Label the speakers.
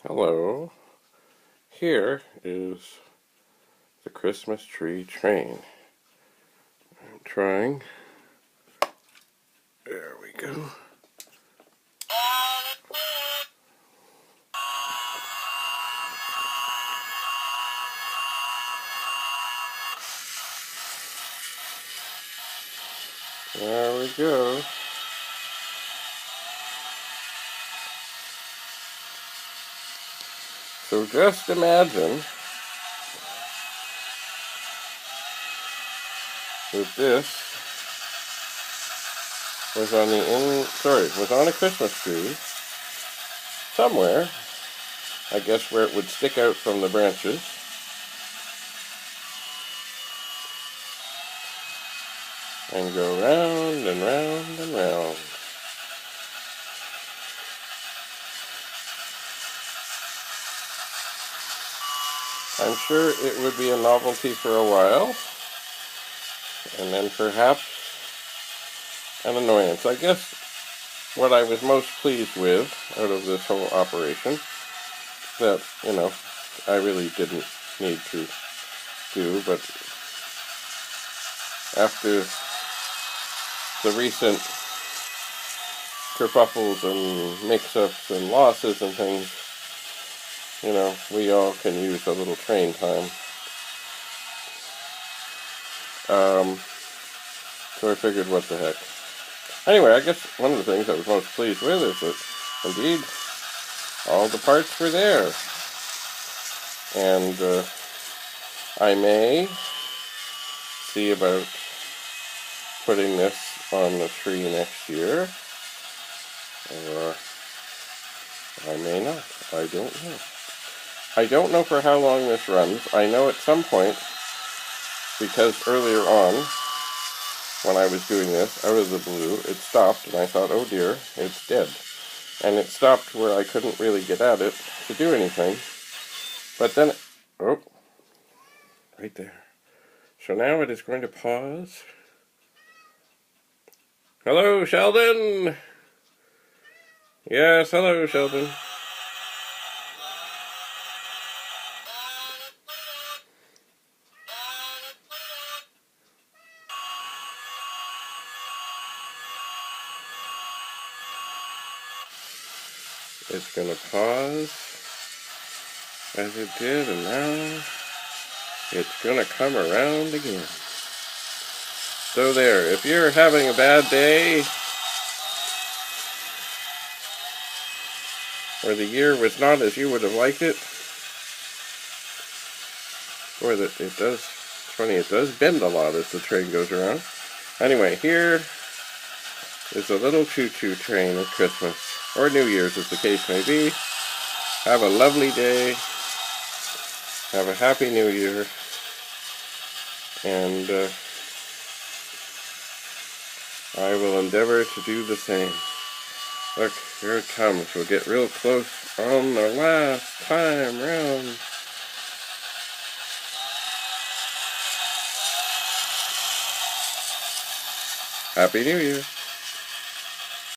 Speaker 1: Hello, here is the Christmas tree train. I'm trying. There we go. There we go. So just imagine that this was on a Christmas tree somewhere, I guess where it would stick out from the branches. And go round and round and round. I'm sure it would be a novelty for a while, and then perhaps an annoyance. I guess what I was most pleased with out of this whole operation, that, I really didn't need to do, but after the recent kerfuffles and mix-ups and losses and things, we all can use a little train time. So I figured, what the heck. Anyway, I guess one of the things I was most pleased with is that, indeed, all the parts were there. And I may see about putting this on the tree next year, or I may not. I don't know. I don't know for how long this runs. I know at some point, because earlier on, when I was doing this, out of the blue, it stopped, and I thought, oh dear, it's dead. And it stopped where I couldn't really get at it to do anything. But then, oh, right there. So now it is going to pause. Hello, Sheldon! Yes, hello, Sheldon. It's going to pause as it did, and now it's going to come around again. So there, if you're having a bad day, or the year was not as you would have liked it, or that it does, it's funny, it does bend a lot as the train goes around. Anyway, here is a little choo-choo train of Christmas, or New Year's as the case may be. Have a lovely day, have a happy New Year, and I will endeavor to do the same. Look, here it comes. We'll get real close on the last time round. Happy New Year.